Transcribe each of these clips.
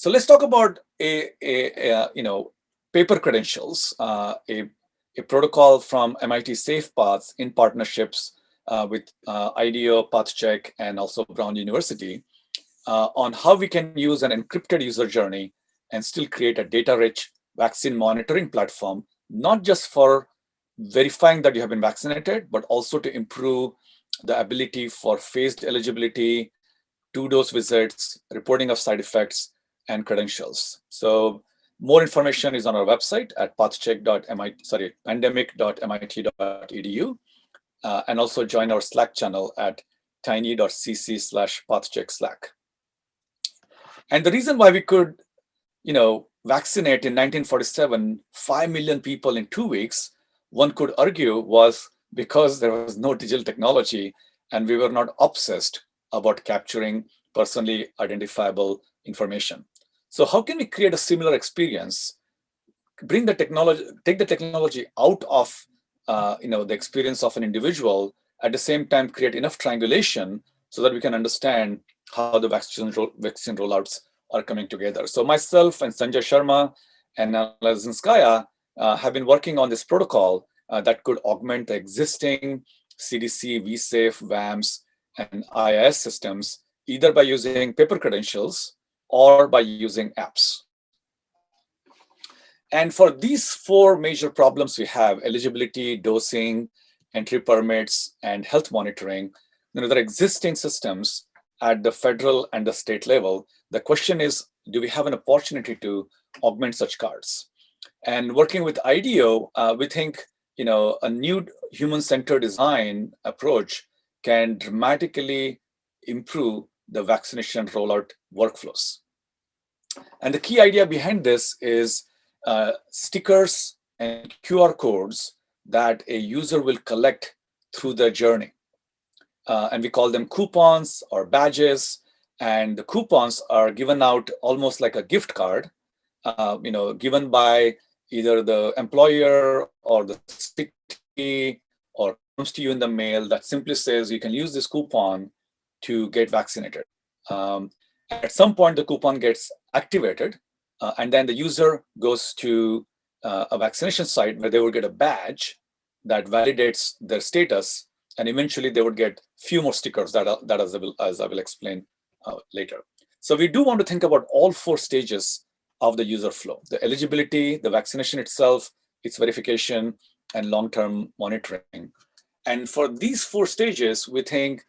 So let's talk about paper credentials, a protocol from MIT SafePaths in partnerships with IDEO, PathCheck, and also Brown University on how we can use an encrypted user journey and still create a data-rich vaccine monitoring platform, not just for verifying that you have been vaccinated, but also to improve the ability for phased eligibility, two-dose visits, reporting of side effects, and credentials. So more information is on our website at pandemic.mit.edu, and also join our Slack channel at tiny.cc/pathcheckslack. And the reason why we could, vaccinate in 1947 5 million people in 2 weeks, one could argue, was because there was no digital technology and we were not obsessed about capturing personally identifiable information. So how can we create a similar experience, take the technology out of the experience of an individual, at the same time create enough triangulation so that we can understand how the vaccine rollouts are coming together. So myself and Sanjay Sharma and Lazinskaya have been working on this protocol that could augment the existing CDC, VSafe, VAMS, and IIS systems, either by using paper credentials or by using apps. And for these four major problems we have: eligibility, dosing, entry permits, and health monitoring, there are existing systems at the federal and the state level. The question is, do we have an opportunity to augment such cards? And working with IDEO, we think a new human-centered design approach can dramatically improve the vaccination rollout workflows. And the key idea behind this is stickers and QR codes that a user will collect through their journey. And we call them coupons or badges. And the coupons are given out almost like a gift card, given by either the employer or the city, or comes to you in the mail that simply says you can use this coupon to get vaccinated. At some point, the coupon gets activated, and then the user goes to a vaccination site where they will get a badge that validates their status, and eventually they would get few more stickers that as I will explain later. So we do want to think about all four stages of the user flow: the eligibility, the vaccination itself, its verification, and long-term monitoring. And for these four stages, we think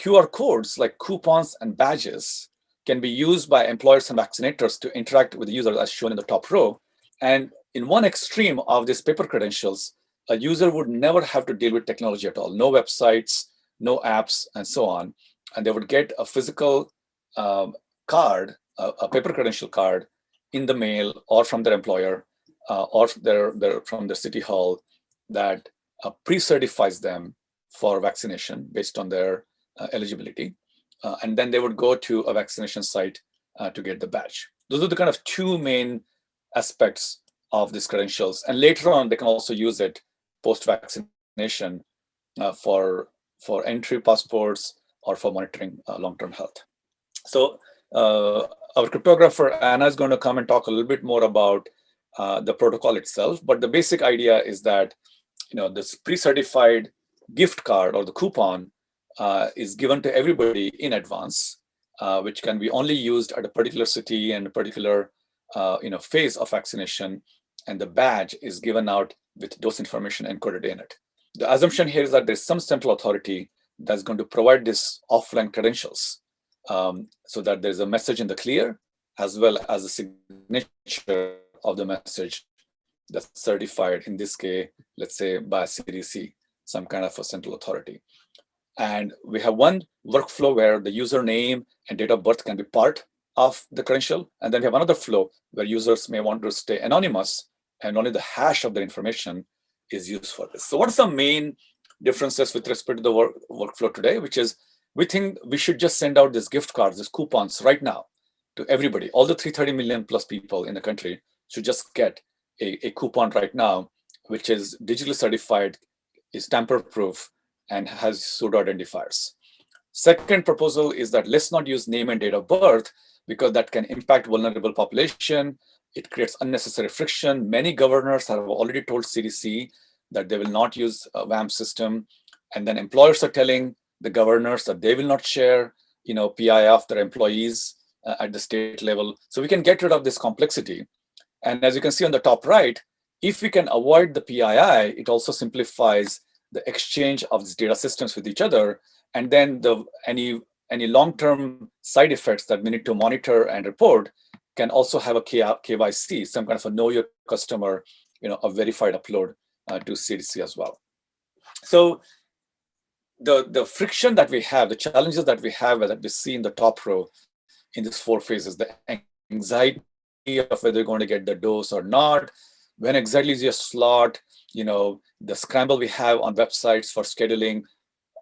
QR codes like coupons and badges can be used by employers and vaccinators to interact with the user, as shown in the top row. And in one extreme of these paper credentials, a user would never have to deal with technology at all: no websites, no apps, and so on. And they would get a physical card, a paper credential card, in the mail or from their employer or from the city hall that pre-certifies them for vaccination based on their eligibility. And then they would go to a vaccination site to get the badge. Those are the kind of two main aspects of these credentials. And later on, they can also use it post-vaccination for entry passports or for monitoring long-term health. So our cryptographer, Anna, is going to come and talk a little bit more about the protocol itself. But the basic idea is that this pre-certified gift card or the coupon is given to everybody in advance, which can be only used at a particular city and a particular phase of vaccination. And the badge is given out with dose information encoded in it. The assumption here is that there's some central authority that's going to provide this offline credentials, so that there's a message in the clear, as well as a signature of the message that's certified, in this case, let's say by CDC, some kind of a central authority. And we have one workflow where the username and date of birth can be part of the credential. And then we have another flow where users may want to stay anonymous, and only the hash of their information is used for this. So what are some main differences with respect to the workflow today, which is we think we should just send out these gift cards, these coupons right now to everybody. All the 330 million plus people in the country should just get a coupon right now, which is digitally certified, is tamper-proof, and has pseudo identifiers. Second proposal is that let's not use name and date of birth, because that can impact vulnerable population. It creates unnecessary friction. Many governors have already told CDC that they will not use a WAMP system. And then employers are telling the governors that they will not share, PI of their employees at the state level. So we can get rid of this complexity. And as you can see on the top right, if we can avoid the PII, it also simplifies the exchange of these data systems with each other. And then any long-term side effects that we need to monitor and report can also have a KYC, some kind of a know your customer, a verified upload to CDC as well. So the friction that we have, the challenges that we have that we see in the top row in these 4 phases, the anxiety of whether you're going to get the dose or not, when exactly is your slot, the scramble we have on websites for scheduling,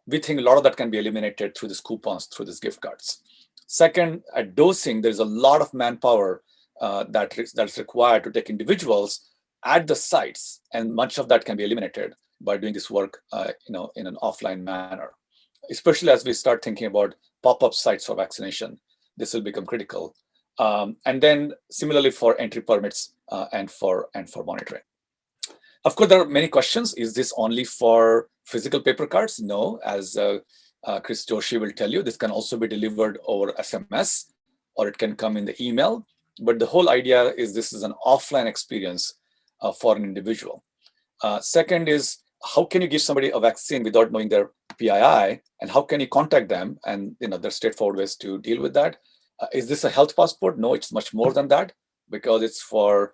we think a lot of that can be eliminated through these coupons, through these gift cards. Second, at dosing, there's a lot of manpower that's required to take individuals at the sites, and much of that can be eliminated by doing this work, in an offline manner. Especially as we start thinking about pop-up sites for vaccination, this will become critical. And then similarly for entry permits and for monitoring. Of course, there are many questions. Is this only for physical paper cards? No, as Chris Joshi will tell you, this can also be delivered over SMS, or it can come in the email. But the whole idea is this is an offline experience for an individual. Second is, how can you give somebody a vaccine without knowing their PII, and how can you contact them? And there's straightforward ways to deal with that. Is this a health passport? No, it's much more than that, because it's for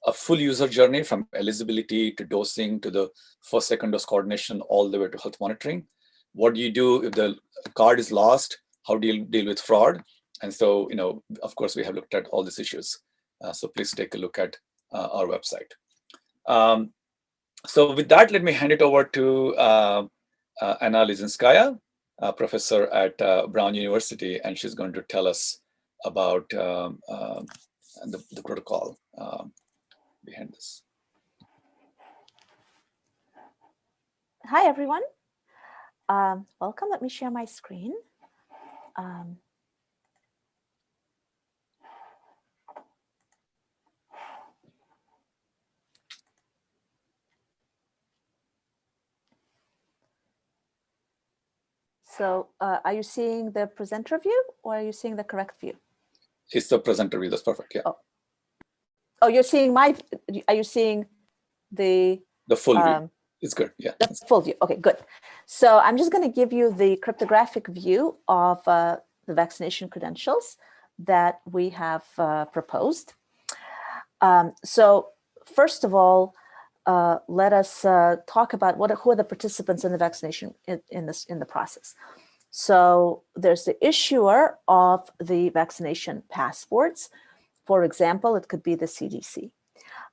a full user journey from eligibility to dosing to the first, second dose coordination, all the way to health monitoring. What do you do if the card is lost? How do you deal with fraud? And so, of course, we have looked at all these issues. So please take a look at our website. So with that, let me hand it over to Anna Lizinskaya, professor at Brown University, and she's going to tell us about the protocol behind this. Hi, everyone. Welcome. Let me share my screen. So are you seeing the presenter view, or are you seeing the correct view? It's the presenter view. That's perfect. Yeah. Oh, you're seeing are you seeing the full view? It's good. Yeah. The full view. Okay, good. So I'm just going to give you the cryptographic view of the vaccination credentials that we have proposed. So first of all, let us talk about who are the participants in the vaccination in the process. So there's the issuer of the vaccination passports. For example, it could be the CDC.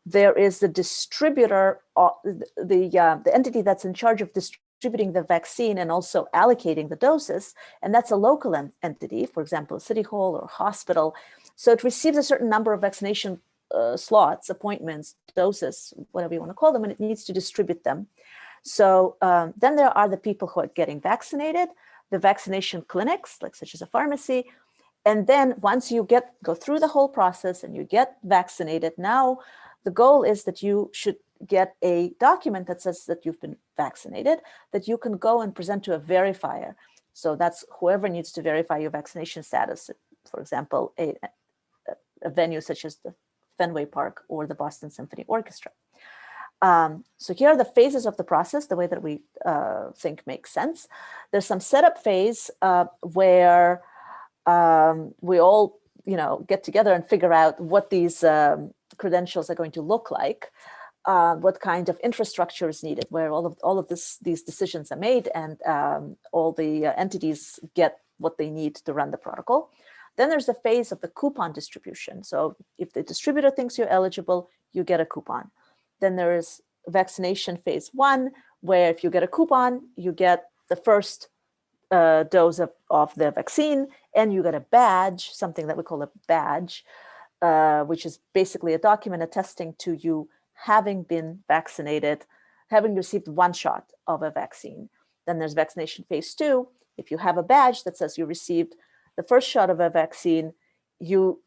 There is the distributor, the entity that's in charge of distributing the vaccine and also allocating the doses, and that's a local entity, for example, a city hall or hospital. So it receives a certain number of vaccination slots, appointments, doses, whatever you want to call them, and it needs to distribute them. So then there are the people who are getting vaccinated, the vaccination clinics, like such as a pharmacy. And then once you go through the whole process and you get vaccinated, now the goal is that you should get a document that says that you've been vaccinated, that you can go and present to a verifier. So that's whoever needs to verify your vaccination status. For example, a venue such as the Fenway Park or the Boston Symphony Orchestra. So here are the phases of the process, the way that we think makes sense. There's some setup phase where we all, get together and figure out what these credentials are going to look like, what kind of infrastructure is needed, where all of these decisions are made, and all the entities get what they need to run the protocol. Then there's the phase of the coupon distribution. So if the distributor thinks you're eligible, you get a coupon. Then there is vaccination phase 1, where if you get a coupon, you get the first dose of the vaccine, and you get a badge, something that we call a badge, which is basically a document attesting to you having been vaccinated, having received one shot of a vaccine. Then there's vaccination phase 2. If you have a badge that says you received the first shot of a vaccine, you're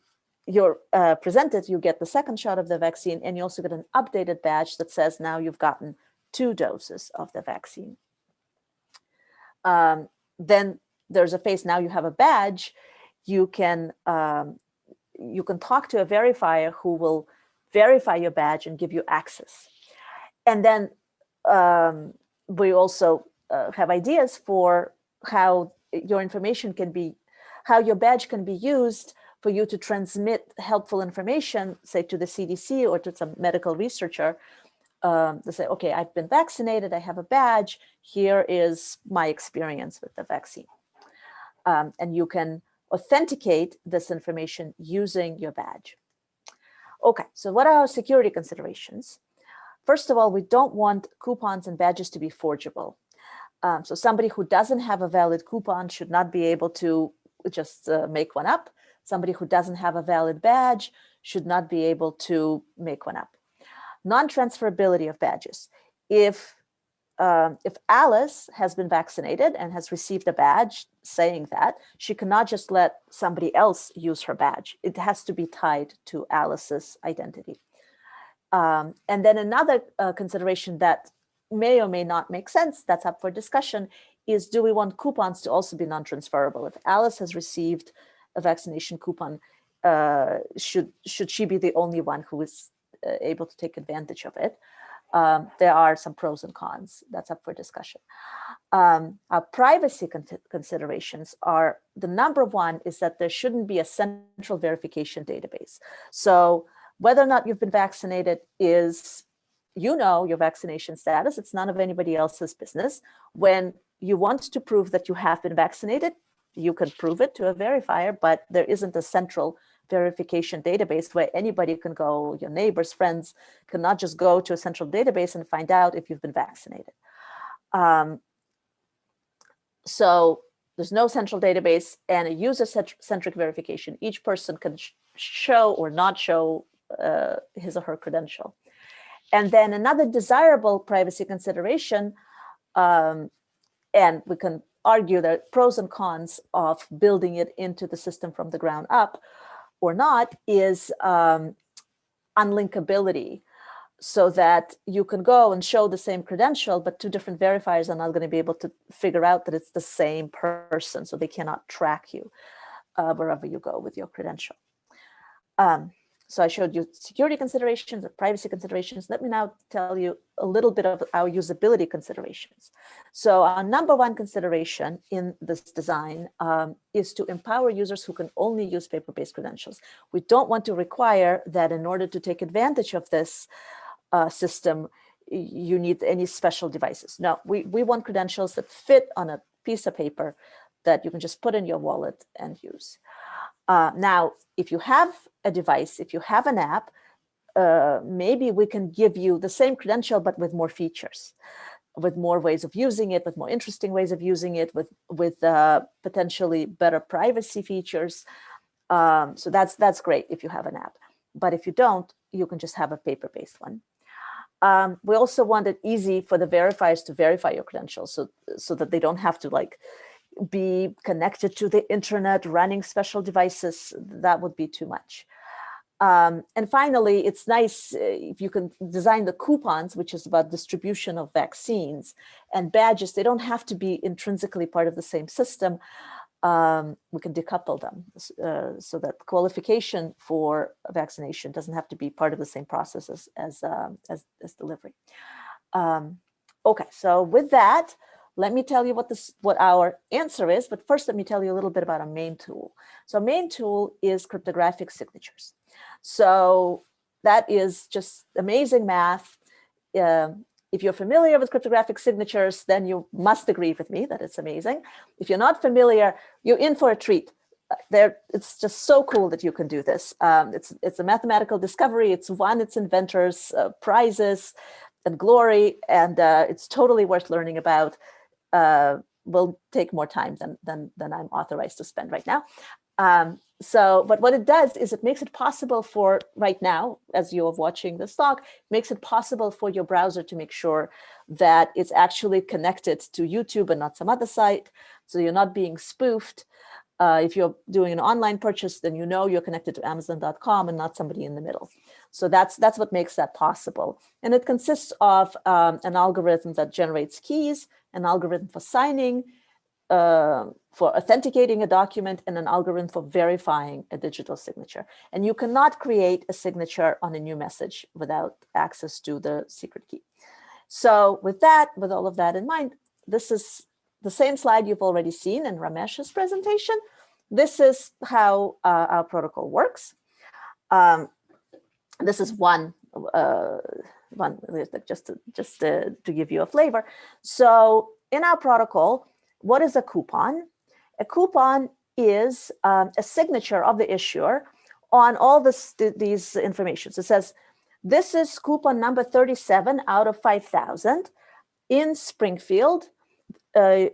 presented, you get the second shot of the vaccine, and you also get an updated badge that says now you've gotten 2 doses of the vaccine. Then there's a phase, now you have a badge, you can talk to a verifier who will verify your badge and give you access. And then we also have ideas for how your information can be, how your badge can be used for you to transmit helpful information, say to the CDC or to some medical researcher, to say, okay, I've been vaccinated, I have a badge, here is my experience with the vaccine. And you can authenticate this information using your badge. Okay, so what are our security considerations? First of all, we don't want coupons and badges to be forgeable. So somebody who doesn't have a valid coupon should not be able to just make one up. Somebody who doesn't have a valid badge should not be able to make one up. Non-transferability of badges. If Alice has been vaccinated and has received a badge saying that, she cannot just let somebody else use her badge. It has to be tied to Alice's identity. And then another consideration that may or may not make sense, that's up for discussion, is do we want coupons to also be non-transferable? If Alice has received a vaccination coupon, should she be the only one who is able to take advantage of it? There are some pros and cons. That's up for discussion. Our privacy considerations are, the number one is that there shouldn't be a central verification database. So whether or not you've been vaccinated is, your vaccination status. It's none of anybody else's business. When you want to prove that you have been vaccinated, you can prove it to a verifier, but there isn't a central verification database where anybody can go, your neighbors, friends, cannot just go to a central database and find out if you've been vaccinated. So there's no central database and a user-centric verification. Each person can show or not show his or her credential. And then another desirable privacy consideration, and we can argue there are pros and cons of building it into the system from the ground up or not, is unlinkability, so that you can go and show the same credential, but 2 different verifiers are not going to be able to figure out that it's the same person, so they cannot track you wherever you go with your credential. So I showed you security considerations and privacy considerations. Let me now tell you a little bit of our usability considerations. So our number one consideration in this design is to empower users who can only use paper-based credentials. We don't want to require that in order to take advantage of this system, you need any special devices. No, we want credentials that fit on a piece of paper that you can just put in your wallet and use. Now, if you have a device, if you have an app, maybe we can give you the same credential, but with more features, with more ways of using it, with more interesting ways of using it, with potentially better privacy features. So that's great if you have an app. But if you don't, you can just have a paper-based one. We also want it easy for the verifiers to verify your credentials, so that they don't have to be connected to the internet, running special devices. That would be too much. And finally, it's nice if you can design the coupons, which is about distribution of vaccines, and badges. They don't have to be intrinsically part of the same system. We can decouple them so that qualification for vaccination doesn't have to be part of the same process as delivery. Okay, so with that, let me tell you what our answer is, but first let me tell you a little bit about our main tool. So our main tool is cryptographic signatures. So that is just amazing math. If you're familiar with cryptographic signatures, then you must agree with me that it's amazing. If you're not familiar, you're in for a treat. It's just so cool that you can do this. It's a mathematical discovery. It's won its inventors prizes and glory, and it's totally worth learning about. Will take more time than I'm authorized to spend right now. But what it does is it makes it possible for right now, as you're watching this talk, makes it possible for your browser to make sure that it's actually connected to YouTube and not some other site. So you're not being spoofed. If you're doing an online purchase, then you know you're connected to Amazon.com and not somebody in the middle. So that's what makes that possible. And it consists of an algorithm that generates keys, an algorithm for signing, for authenticating a document, and an algorithm for verifying a digital signature. And you cannot create a signature on a new message without access to the secret key. So with all of that in mind, this is the same slide you've already seen in Ramesh's presentation. This is how our protocol works. This is one just to give you a flavor. So in our protocol, what is a coupon? A coupon is a signature of the issuer on all these information. So it says, this is coupon number 37 out of 5,000 in Springfield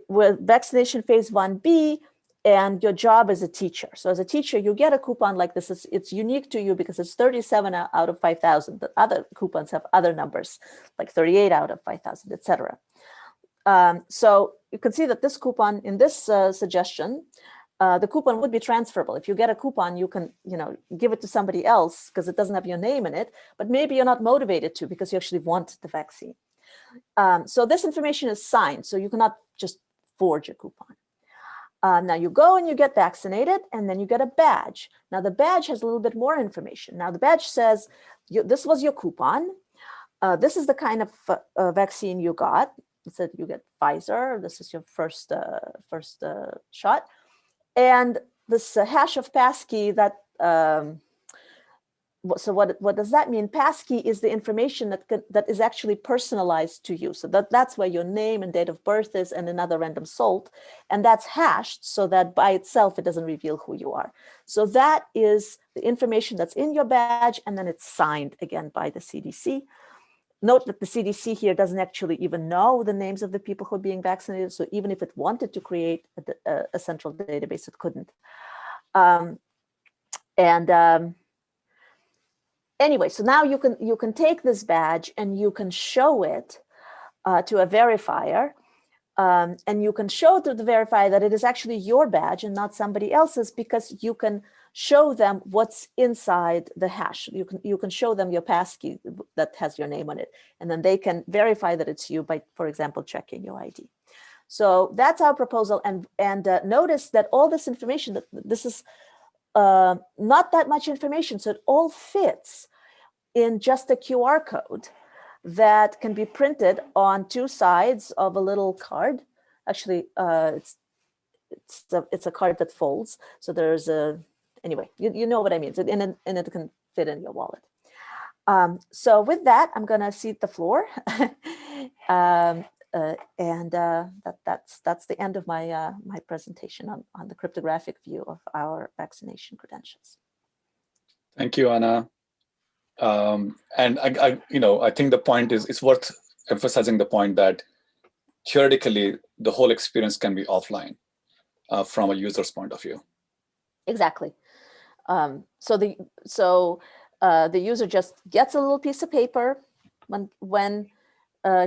with vaccination phase 1B, and your job as a teacher. So as a teacher, you get a coupon like this. It's unique to you because it's 37 out of 5,000. The other coupons have other numbers, like 38 out of 5,000, etc. So you can see that this coupon in this suggestion, the coupon would be transferable. If you get a coupon, you can give it to somebody else because it doesn't have your name in it, but maybe you're not motivated to because you actually want the vaccine. So this information is signed, so you cannot just forge a coupon. Now you go and you get vaccinated, and then you get a badge. Now the badge has a little bit more information. Now the badge says, this was your coupon. This is the kind of vaccine you got. It said you get Pfizer. This is your first shot. And this hash of passkey that, so what does that mean? Passkey is the information that is actually personalized to you. So that's where your name and date of birth is and another random salt. And that's hashed so that by itself, it doesn't reveal who you are. So that is the information that's in your badge, and then it's signed again by the CDC. Note that the CDC here doesn't actually even know the names of the people who are being vaccinated. So even if it wanted to create a central database, it couldn't. Anyway, so now you can take this badge and you can show it to a verifier, and you can show to the verifier that it is actually your badge and not somebody else's, because you can show them what's inside the hash. You can show them your passkey that has your name on it, and then they can verify that it's you by, for example, checking your ID. So that's our proposal, and notice that all this information, that this is not that much information, so it all fits in just a QR code that can be printed on two sides of a little card. Actually, it's a card that folds. So there's anyway, you know what I mean. And it can fit in your wallet. So with that, I'm gonna cede the floor. That's the end of my my presentation on the cryptographic view of our vaccination credentials. Thank you, Anna. And I think the point is, it's worth emphasizing the point that theoretically the whole experience can be offline from a user's point of view. Exactly. So the user just gets a little piece of paper when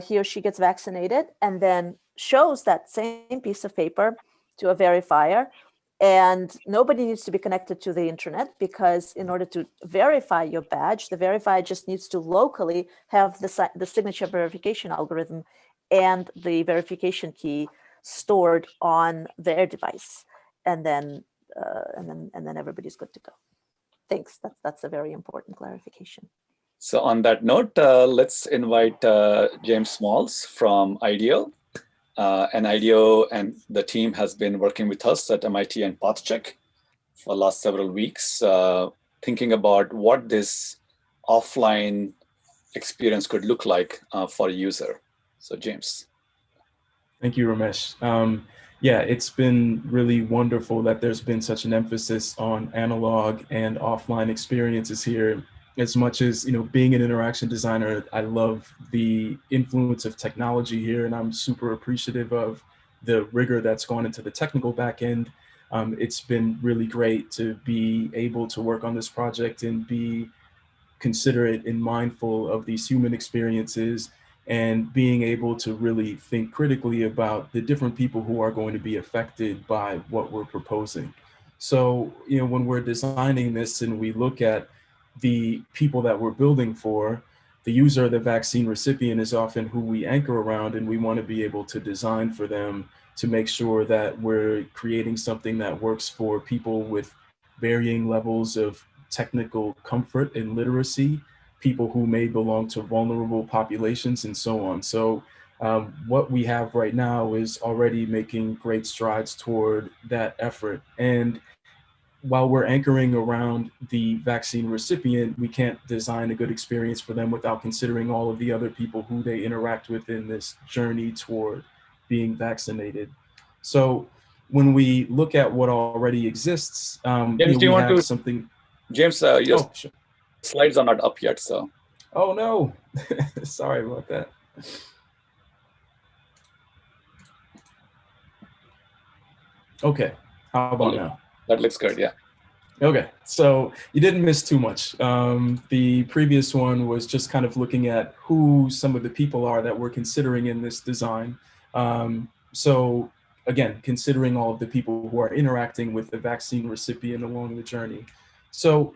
he or she gets vaccinated, and then shows that same piece of paper to a verifier. And nobody needs to be connected to the internet, because in order to verify your badge, the verifier just needs to locally have the signature verification algorithm and the verification key stored on their device, and then everybody's good to go. Thanks. That's a very important clarification. So on that note, let's invite James Smalls from IDEO. And IDEO and the team has been working with us at MIT and PathCheck for the last several weeks, thinking about what this offline experience could look like for a user. So James. Thank you, Ramesh. Yeah, it's been really wonderful that there's been such an emphasis on analog and offline experiences here. As much as, being an interaction designer, I love the influence of technology here, and I'm super appreciative of the rigor that's gone into the technical back end. It's been really great to be able to work on this project and be considerate and mindful of these human experiences, and being able to really think critically about the different people who are going to be affected by what we're proposing. So, when we're designing this and we look at the people that we're building for, the user, the vaccine recipient is often who we anchor around, and we want to be able to design for them to make sure that we're creating something that works for people with varying levels of technical comfort and literacy, people who may belong to vulnerable populations, and so on. So what we have right now is already making great strides toward that effort. And while we're anchoring around the vaccine recipient, we can't design a good experience for them without considering all of the other people who they interact with in this journey toward being vaccinated. So when we look at what already exists, James, do you we want have to, something. James, your Oh, sure. slides are not up yet, so. Oh no, sorry about that. Okay, how about now? That looks good, yeah. Okay, so you didn't miss too much. The previous one was just kind of looking at who some of the people are that we're considering in this design. So again, considering all of the people who are interacting with the vaccine recipient along the journey. So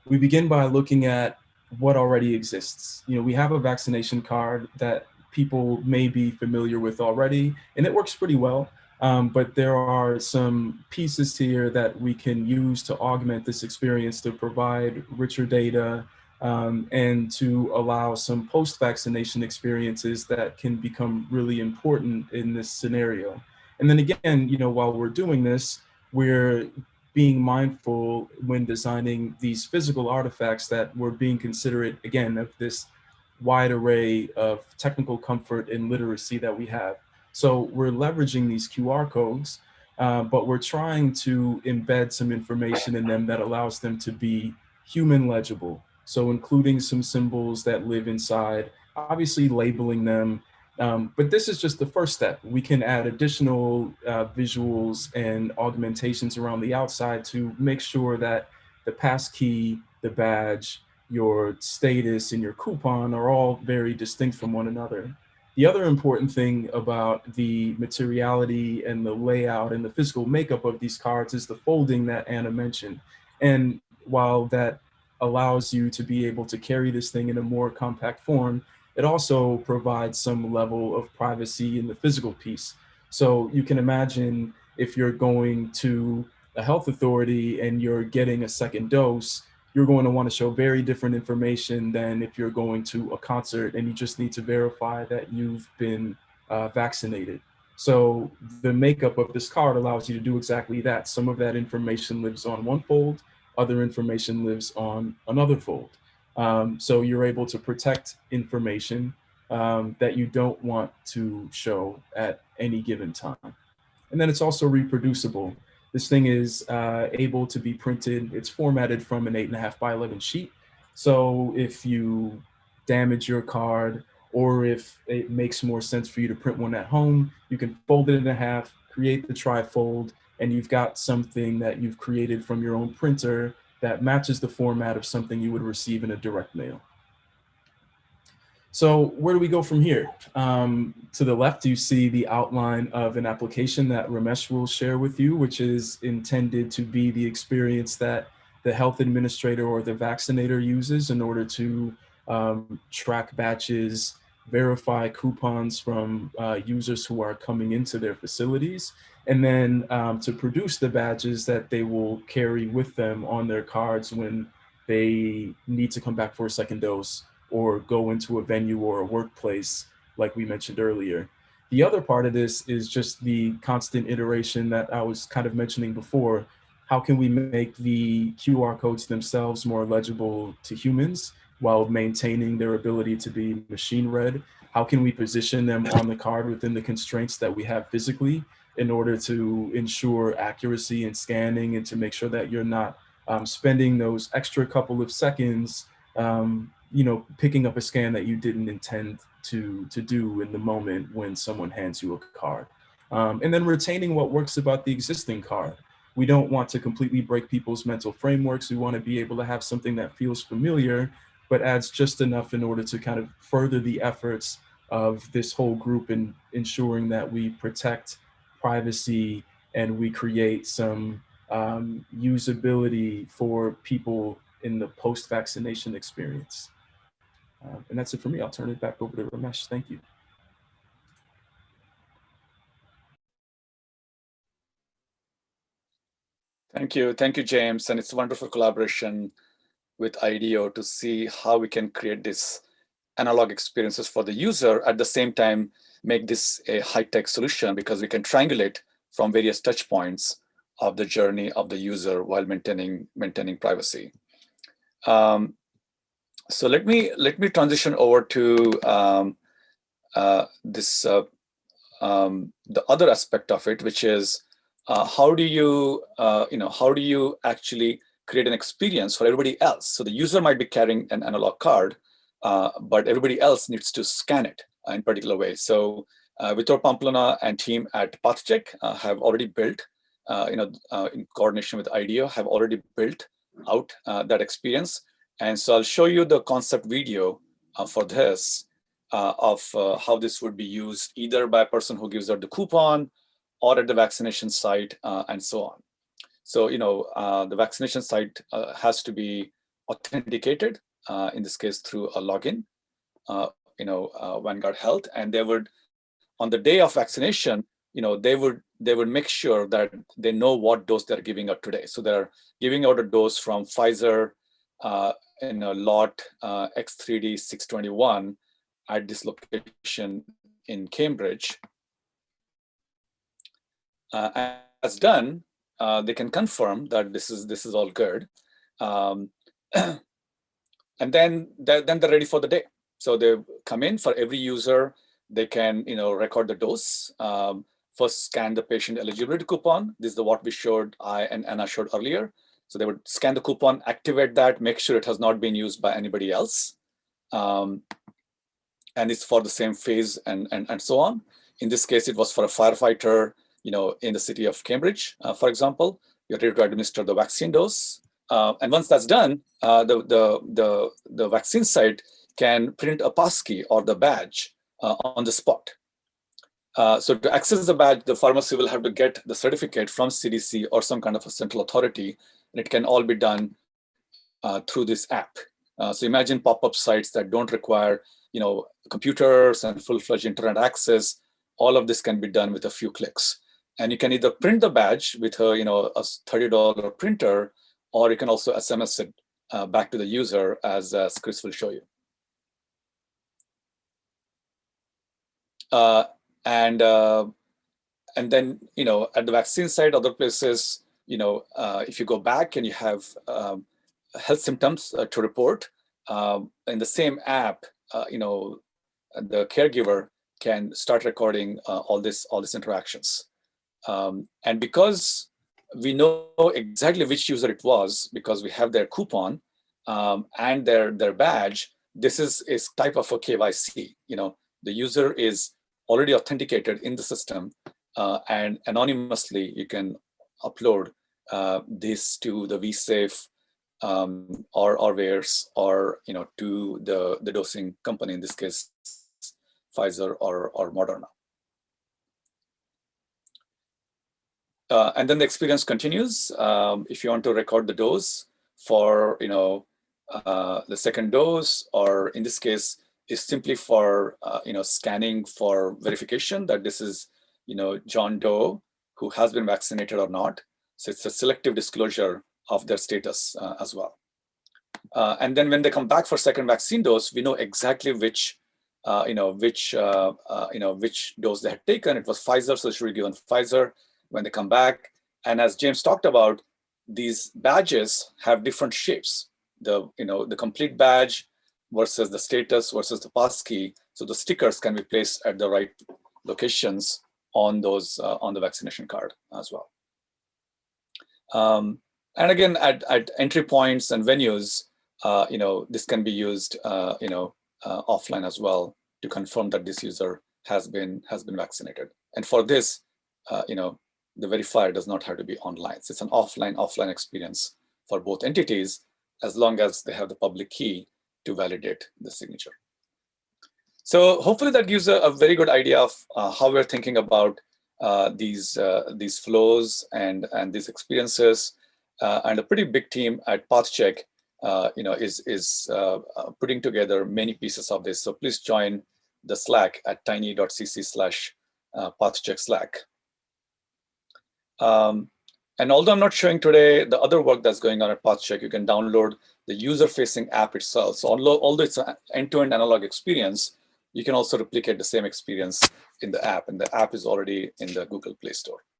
we begin by looking at what already exists. We have a vaccination card that people may be familiar with already, and it works pretty well. But there are some pieces here that we can use to augment this experience to provide richer data and to allow some post-vaccination experiences that can become really important in this scenario. And then again, while we're doing this, we're being mindful when designing these physical artifacts that we're being considerate, again, of this wide array of technical comfort and literacy that we have. So we're leveraging these QR codes, but we're trying to embed some information in them that allows them to be human legible. So including some symbols that live inside, obviously labeling them. But this is just the first step. We can add additional visuals and augmentations around the outside to make sure that the pass key, the badge, your status, and your coupon are all very distinct from one another. The other important thing about the materiality and the layout and the physical makeup of these cards is the folding that Anna mentioned. And while that allows you to be able to carry this thing in a more compact form, it also provides some level of privacy in the physical piece. So you can imagine if you're going to a health authority and you're getting a second dose, you're going to want to show very different information than if you're going to a concert and you just need to verify that you've been vaccinated. So the makeup of this card allows you to do exactly that. Some of that information lives on one fold, other information lives on another fold. So you're able to protect information that you don't want to show at any given time. And then it's also reproducible. This thing is able to be printed. It's formatted from an 8.5 by 11 sheet. So if you damage your card, or if it makes more sense for you to print one at home, you can fold it in half, create the trifold, and you've got something that you've created from your own printer that matches the format of something you would receive in a direct mail. So where do we go from here? To the left, you see the outline of an application that Ramesh will share with you, which is intended to be the experience that the health administrator or the vaccinator uses in order to track batches, verify coupons from users who are coming into their facilities, and then to produce the badges that they will carry with them on their cards when they need to come back for a second dose or go into a venue or a workplace, like we mentioned earlier. The other part of this is just the constant iteration that I was kind of mentioning before. How can we make the QR codes themselves more legible to humans while maintaining their ability to be machine read? How can we position them on the card within the constraints that we have physically in order to ensure accuracy in scanning and to make sure that you're not spending those extra couple of seconds picking up a scan that you didn't intend to do in the moment when someone hands you a card. And then retaining what works about the existing card. We don't want to completely break people's mental frameworks. We want to be able to have something that feels familiar, but adds just enough in order to kind of further the efforts of this whole group in ensuring that we protect privacy and we create some usability for people in the post-vaccination experience. And that's it for me. I'll turn it back over to Ramesh. Thank you. Thank you, James. And it's a wonderful collaboration with IDEO to see how we can create this analog experiences for the user, at the same time make this a high-tech solution, because we can triangulate from various touch points of the journey of the user while maintaining privacy. So let me transition over to the other aspect of it, which is how do you actually create an experience for everybody else? So the user might be carrying an analog card, but everybody else needs to scan it in particular way. So Vitor Pamplona and team at PathCheck have already built, in coordination with IDEO, have already built out that experience. And so I'll show you the concept video for this, of how this would be used either by a person who gives out the coupon or at the vaccination site, and so on. So, the vaccination site has to be authenticated, in this case through a login, Vanguard Health, and they would, on the day of vaccination, they would make sure that they know what dose they're giving out today. So they're giving out a dose from Pfizer in a lot X3D 621 at this location in Cambridge. And as done, they can confirm that this is all good, and then they're ready for the day. So they come in. For every user, they can record the dose. First, scan the patient eligibility coupon. This is what we showed, I and Anna showed earlier. So they would scan the coupon, activate that, make sure it has not been used by anybody else, and it's for the same phase and so on. In this case, it was for a firefighter, in the city of Cambridge, for example. You're ready to administer the vaccine dose, and once that's done, the vaccine site can print a passkey or the badge on the spot. So to access the badge, the pharmacy will have to get the certificate from CDC or some kind of a central authority, and it can all be done through this app. So imagine pop-up sites that don't require, computers and full-fledged internet access. All of this can be done with a few clicks. And you can either print the badge with a $30 printer, or you can also SMS it back to the user, as Chris will show you. And then, at the vaccine site, other places, if you go back and you have health symptoms to report, in the same app, the caregiver can start recording all these interactions. And because we know exactly which user it was, because we have their coupon and their badge, this is type of a KYC. The user is already authenticated in the system, and anonymously you can upload this to the vSafe or VAERS, or to the dosing company, in this case Pfizer or Moderna. And then the experience continues. If you want to record the dose for the second dose, or in this case is simply for scanning for verification that this is John Doe who has been vaccinated or not. So it's a selective disclosure of their status as well. And then when they come back for second vaccine dose, we know exactly which dose they had taken. It was Pfizer, so they should be given Pfizer when they come back. And as James talked about, these badges have different shapes. The complete badge versus the status versus the passkey. So the stickers can be placed at the right locations on those on the vaccination card as well. And again, at entry points and venues, this can be used offline as well to confirm that this user has been vaccinated. And for this, the verifier does not have to be online. So it's an offline experience for both entities, as long as they have the public key to validate the signature. So hopefully that gives a very good idea of how we're thinking about these flows and these experiences, and a pretty big team at PathCheck, is putting together many pieces of this. So please join the Slack at tiny.cc/PathCheck Slack. And although I'm not showing today the other work that's going on at PathCheck, you can download the user-facing app itself. So although it's an end-to-end analog experience, you can also replicate the same experience in the app, and the app is already in the Google Play Store.